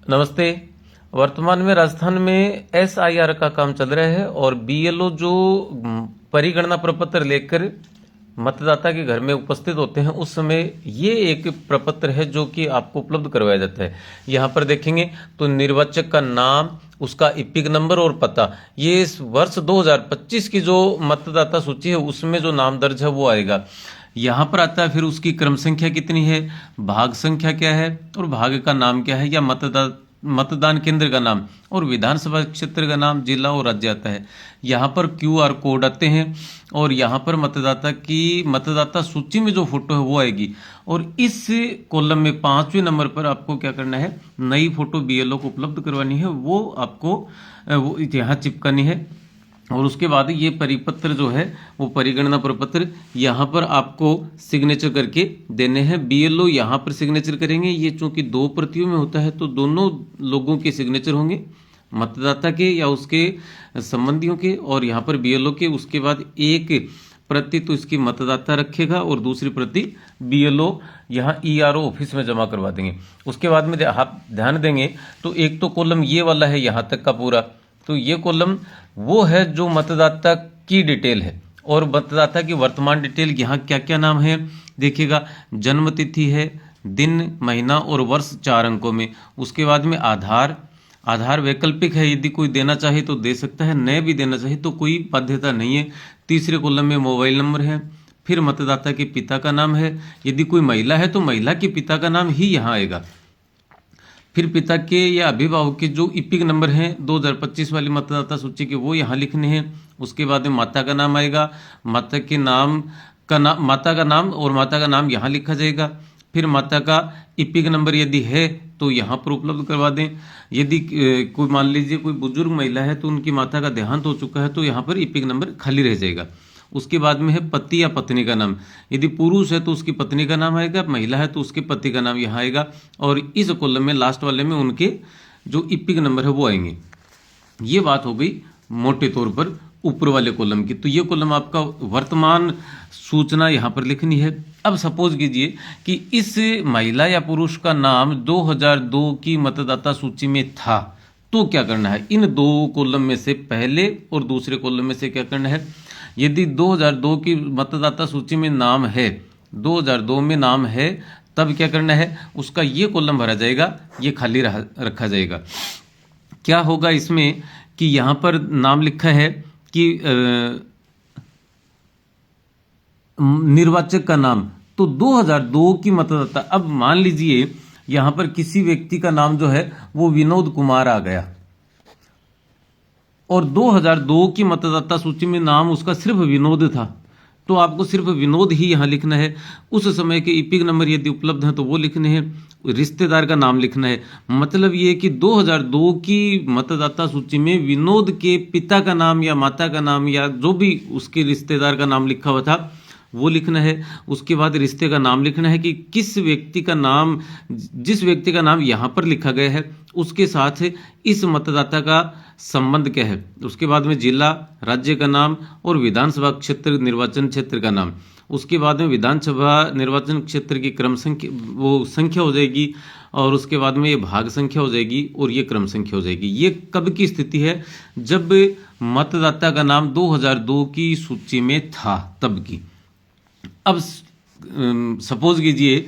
नमस्ते। वर्तमान में राजस्थान में एसआईआर का काम चल रहा है और बीएलओ जो परिगणना प्रपत्र लेकर मतदाता के घर में उपस्थित होते हैं उस समय ये एक प्रपत्र है जो कि आपको उपलब्ध करवाया जाता है। यहाँ पर देखेंगे तो निर्वाचक का नाम, उसका इपिक नंबर और पता, ये इस वर्ष 2025 की जो मतदाता सूची है उसमें जो नाम दर्ज है वो आएगा। यहाँ पर आता है फिर उसकी क्रम संख्या कितनी है, भाग संख्या क्या है और भाग का नाम क्या है, या मतदान केंद्र का नाम और विधानसभा क्षेत्र का नाम, जिला और राज्य आता है। यहाँ पर क्यूआर कोड आते हैं और यहाँ पर मतदाता सूची में जो फोटो है वो आएगी। और इस कॉलम में 5वें नंबर पर आपको क्या करना है, नई फोटो बीएलओ को उपलब्ध करवानी है, वो आपको वो यहाँ चिपकानी है। और उसके बाद ये परिपत्र जो है वो परिगणना प्रपत्र यहाँ पर आपको सिग्नेचर करके देने हैं। बीएलओ यहाँ पर सिग्नेचर करेंगे। ये चूंकि 2 प्रतियों में होता है तो दोनों लोगों के सिग्नेचर होंगे, मतदाता के या उसके संबंधियों के और यहाँ पर बीएलओ के। उसके बाद एक प्रति तो इसकी मतदाता रखेगा और दूसरी प्रति बीएलओ यहाँ ईआरओ ऑफिस में जमा करवा देंगे। उसके बाद में आप ध्यान देंगे तो एक तो कॉलम ये वाला है यहाँ तक का पूरा, तो ये कॉलम वो है जो मतदाता की डिटेल है और मतदाता की वर्तमान डिटेल। यहाँ क्या क्या नाम है देखिएगा, जन्म तिथि है, दिन, महीना और वर्ष 4 अंकों में। उसके बाद में आधार वैकल्पिक है, यदि कोई देना चाहे तो दे सकता है, नए भी देना चाहे तो कोई बाध्यता नहीं है। तीसरे कॉलम में मोबाइल नंबर है, फिर मतदाता के पिता का नाम है, यदि कोई महिला है तो महिला के पिता का नाम ही यहाँ आएगा। फिर पिता के या अभिभावक के जो इपिक नंबर हैं 2025 वाली मतदाता सूची के वो यहाँ लिखने हैं। उसके बाद में माता का नाम आएगा, माता का नाम और माता का नाम यहाँ लिखा जाएगा। फिर माता का इपिक नंबर यदि है तो यहाँ पर उपलब्ध करवा दें। यदि कोई मान लीजिए कोई बुजुर्ग महिला है तो उनकी माता का देहांत हो चुका है तो यहाँ पर इपिक नंबर खाली रह जाएगा। उसके बाद में है पति या पत्नी का नाम, यदि पुरुष है तो उसकी पत्नी का नाम आएगा, महिला है तो उसके पति का नाम यहाँ आएगा। और इस कॉलम में लास्ट वाले में उनके जो इपिक नंबर है वो आएंगे। ये बात हो गई मोटे तौर पर ऊपर वाले कॉलम की। तो ये कॉलम आपका वर्तमान सूचना यहाँ पर लिखनी है। अब सपोज कीजिए कि इस महिला या पुरुष का नाम 2002 की मतदाता सूची में था, तो क्या करना है, इन 2 कॉलम में से पहले और दूसरे कॉलम में से क्या करना है, यदि 2002 की मतदाता सूची में नाम है, 2002 में नाम है, तब क्या करना है, उसका ये कॉलम भरा जाएगा, ये खाली रखा जाएगा। क्या होगा इसमें कि यहाँ पर नाम लिखा है कि निर्वाचक का नाम, तो 2002 की मतदाता। अब मान लीजिए यहाँ पर किसी व्यक्ति का नाम जो है वो विनोद कुमार आ गया और 2002 की मतदाता सूची में नाम उसका सिर्फ विनोद था, तो आपको सिर्फ विनोद ही यहाँ लिखना है। उस समय के इपिक नंबर यदि उपलब्ध हैं तो वो लिखने हैं, रिश्तेदार का नाम लिखना है। मतलब ये कि 2002 की मतदाता सूची में विनोद के पिता का नाम या माता का नाम या जो भी उसके रिश्तेदार का नाम लिखा हुआ था वो लिखना है। उसके बाद रिश्ते का नाम लिखना है कि किस व्यक्ति का नाम, जिस व्यक्ति का नाम यहाँ पर लिखा गया है उसके साथ इस मतदाता का संबंध क्या है। उसके बाद में जिला, राज्य का नाम और विधानसभा क्षेत्र निर्वाचन क्षेत्र का नाम। उसके बाद में विधानसभा निर्वाचन क्षेत्र की क्रम संख्या, वो संख्या हो जाएगी और उसके बाद में ये भाग संख्या हो जाएगी और ये क्रम संख्या हो जाएगी। ये कब की स्थिति है, जब मतदाता का नाम 2002 की सूची में था तब की। अब सपोज कीजिए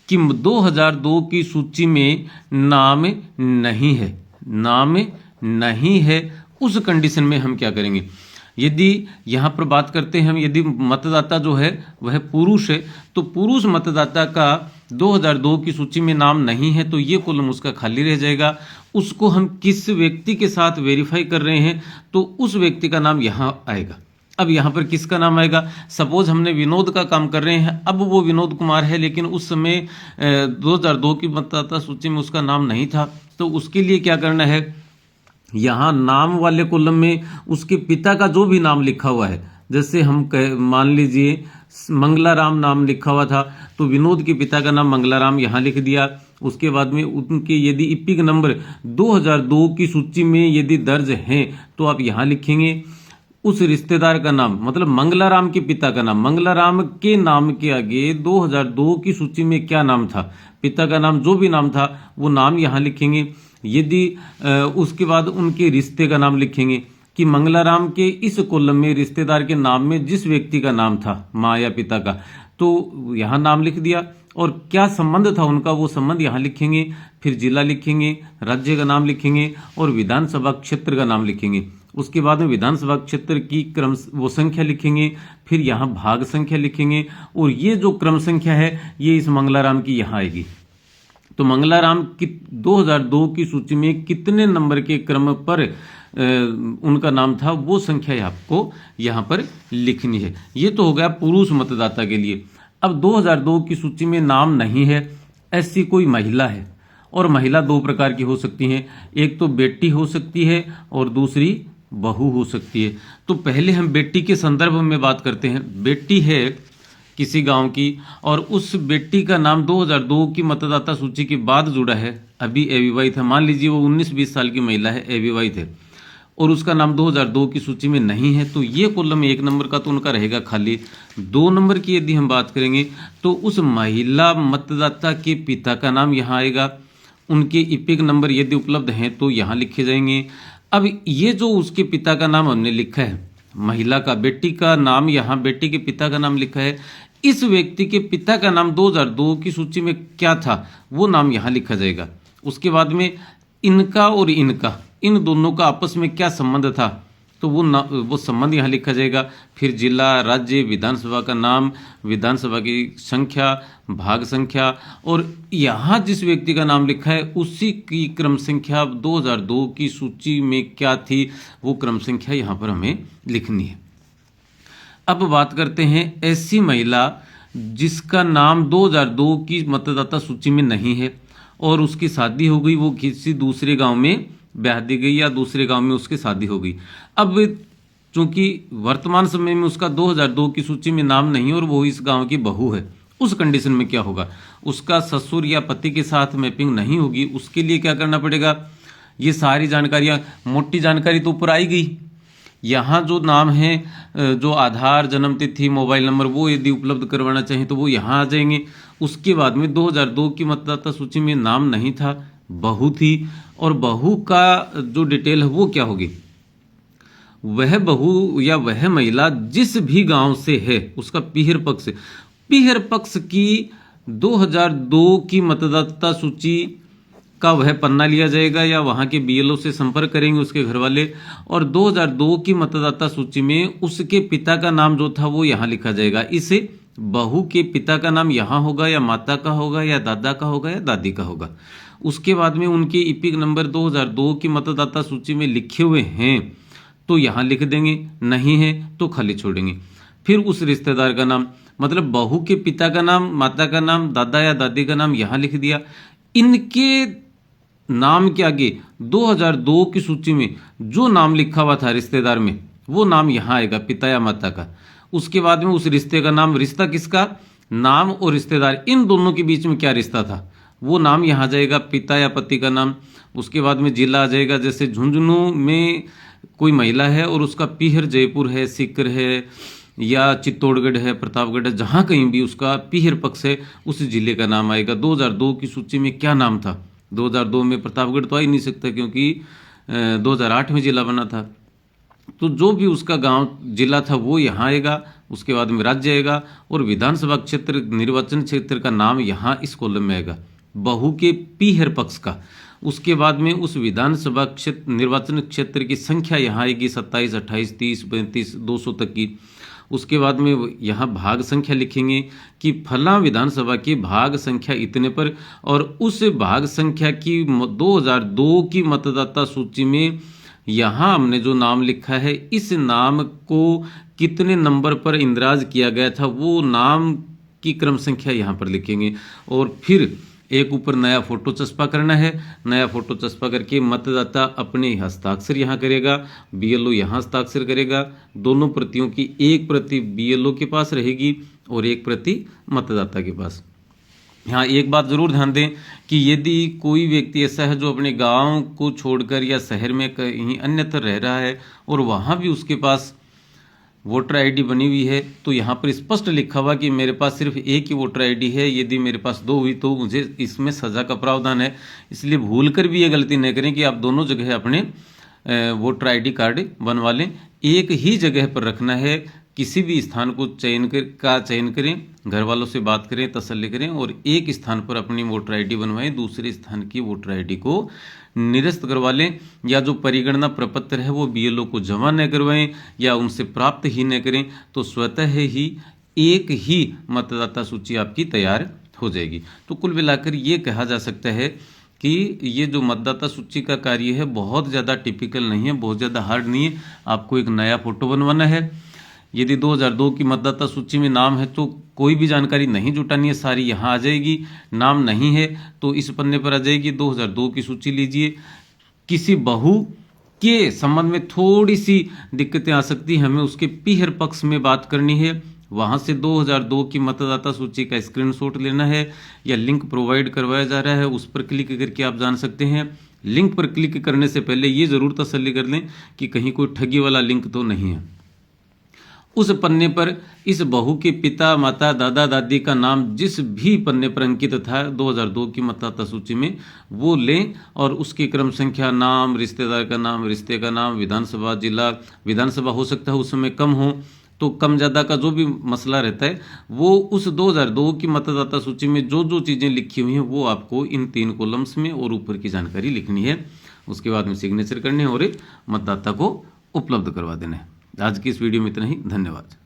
कि 2002 की सूची में नाम नहीं है, उस कंडीशन में हम क्या करेंगे। यदि यहाँ पर बात करते हैं हम, यदि मतदाता जो है वह पुरुष है तो पुरुष मतदाता का 2002 की सूची में नाम नहीं है तो ये कॉलम उसका खाली रह जाएगा। उसको हम किस व्यक्ति के साथ वेरीफाई कर रहे हैं तो उस व्यक्ति का नाम यहाँ आएगा। अब यहाँ पर किसका नाम आएगा, सपोज हमने विनोद का काम कर रहे हैं, अब वो विनोद कुमार है लेकिन उस समय 2002 की मतदाता सूची में उसका नाम नहीं था, तो उसके लिए क्या करना है, यहाँ नाम वाले कॉलम में उसके पिता का जो भी नाम लिखा हुआ है, जैसे हम मान लीजिए मंगलाराम नाम लिखा हुआ था तो विनोद के पिता का नाम मंगलाराम यहाँ लिख दिया। उसके बाद में उनके यदि इपिक नंबर 2002 की सूची में यदि दर्ज हैं तो आप यहाँ लिखेंगे उस रिश्तेदार का नाम, मतलब मंगलाराम के पिता का नाम। मंगलाराम के नाम के आगे 2002 की सूची में क्या नाम था, पिता का नाम जो भी नाम था वो नाम यहाँ लिखेंगे। यदि उसके बाद उनके रिश्ते का नाम लिखेंगे कि मंगलाराम के इस कॉलम में रिश्तेदार के नाम में जिस व्यक्ति का नाम था, माँ या पिता का, तो यहाँ नाम लिख दिया, और क्या संबंध था उनका वो संबंध यहाँ लिखेंगे। फिर जिला लिखेंगे, राज्य का नाम लिखेंगे और विधानसभा क्षेत्र का नाम लिखेंगे। उसके बाद में विधानसभा क्षेत्र की क्रम वो संख्या लिखेंगे, फिर यहाँ भाग संख्या लिखेंगे, और ये जो क्रम संख्या है ये इस मंगलाराम की यहाँ आएगी। तो मंगलाराम की 2002 की सूची में कितने नंबर के क्रम पर उनका नाम था वो संख्या आपको यहाँ पर लिखनी है। ये तो हो गया पुरुष मतदाता के लिए। अब 2002 की सूची में नाम नहीं है, ऐसी कोई महिला है, और महिला दो प्रकार की हो सकती हैं, एक तो बेटी हो सकती है और दूसरी बहू हो सकती है। तो पहले हम बेटी के संदर्भ में बात करते हैं। बेटी है किसी गांव की और उस बेटी का नाम 2002 की मतदाता सूची के बाद जुड़ा है, अभी अविवाहित है, मान लीजिए वो 19-20 साल की महिला है, अविवाहित है, और उसका नाम 2002 की सूची में नहीं है, तो ये कॉलम 1 नंबर का तो उनका रहेगा खाली। 2 नंबर की यदि हम बात करेंगे तो उस महिला मतदाता के पिता का नाम यहाँ आएगा, उनके इपिक नंबर यदि उपलब्ध हैं तो यहाँ लिखे जाएंगे। अब ये जो उसके पिता का नाम हमने लिखा है, महिला का बेटी का नाम यहाँ बेटी के पिता का नाम लिखा है, इस व्यक्ति के पिता का नाम 2002 की सूची में क्या था वो नाम यहाँ लिखा जाएगा। उसके बाद में इनका और इनका, इन दोनों का आपस में क्या संबंध था तो वो संबंध यहाँ लिखा जाएगा। फिर जिला, राज्य, विधानसभा का नाम, विधानसभा की संख्या, भाग संख्या, और यहाँ जिस व्यक्ति का नाम लिखा है उसी की क्रम संख्या 2002 की सूची में क्या थी वो क्रम संख्या यहाँ पर हमें लिखनी है। अब बात करते हैं ऐसी महिला जिसका नाम 2002 की मतदाता सूची में नहीं है और उसकी शादी हो गई, वो किसी दूसरे गांव में ब्याह दी गई या दूसरे गांव में उसकी शादी हो गई। अब चूंकि वर्तमान समय में उसका 2002 की सूची में नाम नहीं और वो इस गांव की बहू है, उस कंडीशन में क्या होगा, उसका ससुर या पति के साथ मैपिंग नहीं होगी। उसके लिए क्या करना पड़ेगा, ये सारी जानकारियां, मोटी जानकारी तो ऊपर आई गई, यहाँ जो नाम है, जो आधार, जन्म तिथि, मोबाइल नंबर, वो यदि उपलब्ध करवाना चाहें तो वो यहाँ आ जाएंगे। उसके बाद में 2002 की मतदाता सूची में नाम नहीं था, बहू थी, और बहू का जो डिटेल है वो क्या होगी, वह बहू या वह महिला जिस भी गांव से है उसका पीहर पक्ष की 2002 की मतदाता सूची का वह पन्ना लिया जाएगा या वहां के बीएलओ से संपर्क करेंगे उसके घर वाले, और 2002 की मतदाता सूची में उसके पिता का नाम जो था वो यहाँ लिखा जाएगा। इसे बहू के पिता का नाम यहाँ होगा या माता का होगा या दादा का होगा या दादी का होगा। उसके बाद में उनके इपिक नंबर 2002 की मतदाता सूची में लिखे हुए हैं तो यहाँ लिख देंगे, नहीं है तो खाली छोड़ेंगे। फिर उस रिश्तेदार का नाम, मतलब बहू के पिता का नाम, माता का नाम, दादा या दादी का नाम यहाँ लिख दिया। इनके नाम के आगे 2002 की सूची में जो नाम लिखा हुआ था रिश्तेदार में वो नाम यहाँ आएगा, पिता या माता का। उसके बाद में उस रिश्ते का नाम, रिश्ता किसका, नाम और रिश्तेदार, इन दोनों के बीच में क्या रिश्ता था वो नाम यहाँ आ जाएगा, पिता या पति का नाम। उसके बाद में जिला आ जाएगा, जैसे झुंझुनू में कोई महिला है और उसका पीहर जयपुर है, सीकर है या चित्तौड़गढ़ है, प्रतापगढ़ है, जहाँ कहीं भी उसका पीहर पक्ष है उस जिले का नाम आएगा। 2002 की सूची में क्या नाम था, 2002 में प्रतापगढ़ तो आ ही नहीं सकता क्योंकि 2008 में जिला बना था, तो जो भी उसका गांव जिला था वो यहाँ आएगा। उसके बाद में राज्य आएगा और विधानसभा क्षेत्र, निर्वाचन क्षेत्र का नाम यहाँ इस कॉलम में आएगा, बहू के पीहर पक्ष का। उसके बाद में उस विधानसभा क्षेत्र, निर्वाचन क्षेत्र की संख्या यहाँ आएगी 27, 28, 30, 35, 200 तक की। उसके बाद में यहाँ भाग संख्या लिखेंगे कि फला विधानसभा की भाग संख्या इतने पर, और उस भाग संख्या की 2002 की मतदाता सूची में यहाँ हमने जो नाम लिखा है इस नाम को कितने नंबर पर इंदराज किया गया था वो नाम की क्रम संख्या यहाँ पर लिखेंगे। और फिर एक ऊपर नया फोटो चस्पा करना है। नया फोटो चस्पा करके मतदाता अपने हस्ताक्षर यहाँ करेगा, बीएलओ यहाँ हस्ताक्षर करेगा। दोनों प्रतियों की एक प्रति बीएलओ के पास रहेगी और एक प्रति मतदाता के पास। यहाँ एक बात जरूर ध्यान दें कि यदि कोई व्यक्ति ऐसा है जो अपने गांव को छोड़कर या शहर में कहीं अन्यत्र रह रहा है और वहाँ भी उसके पास वोटर आईडी बनी हुई है तो यहाँ पर स्पष्ट लिखा हुआ कि मेरे पास सिर्फ एक ही वोटर आईडी है, यदि मेरे पास दो हुई तो मुझे इसमें सज़ा का प्रावधान है। इसलिए भूल कर भी ये गलती न करें कि आप दोनों जगह अपने वोटर आईडी कार्ड बनवा लें। एक ही जगह पर रखना है, किसी भी स्थान को चयन करें, घर वालों से बात करें, तसल्ली करें और एक स्थान पर अपनी वोटर आईडी बनवाएं, दूसरे स्थान की वोटर आईडी को निरस्त करवा लें। या जो परिगणना प्रपत्र है वो बीएलओ को जमा न करवाएं या उनसे प्राप्त ही न करें, तो स्वतः ही एक ही मतदाता सूची आपकी तैयार हो जाएगी। तो कुल मिलाकर ये कहा जा सकता है कि ये जो मतदाता सूची का कार्य है बहुत ज़्यादा टिपिकल नहीं है, बहुत ज़्यादा हार्ड नहीं है। आपको एक नया फोटो बनवाना है, यदि 2002 की मतदाता सूची में नाम है तो कोई भी जानकारी नहीं जुटानी है, सारी यहाँ आ जाएगी। नाम नहीं है तो इस पन्ने पर आ जाएगी, 2002 की सूची लीजिए। किसी बहू के संबंध में थोड़ी सी दिक्कतें आ सकती हैं, हमें उसके पीहर पक्ष में बात करनी है, वहाँ से 2002 की मतदाता सूची का स्क्रीनशॉट लेना है या लिंक प्रोवाइड करवाया जा रहा है उस पर क्लिक करके आप जान सकते हैं। लिंक पर क्लिक करने से पहले ये ज़रूर तसल्ली कर लें कि कहीं कोई ठगी वाला लिंक तो नहीं है। उस पन्ने पर इस बहू के पिता, माता, दादा, दादी का नाम जिस भी पन्ने पर अंकित था 2002 की मतदाता सूची में वो लें और उसकी क्रम संख्या, नाम, रिश्तेदार का नाम, रिश्ते का नाम, विधानसभा, जिला, विधानसभा हो सकता है उसमें कम हो तो कम ज़्यादा का जो भी मसला रहता है वो उस 2002 की मतदाता सूची में जो जो चीज़ें लिखी हुई हैं वो आपको इन 3 कॉलम्स में और ऊपर की जानकारी लिखनी है। उसके बाद में सिग्नेचर करने और मतदाता को उपलब्ध करवा देना है। आज की इस वीडियो में इतना ही, धन्यवाद।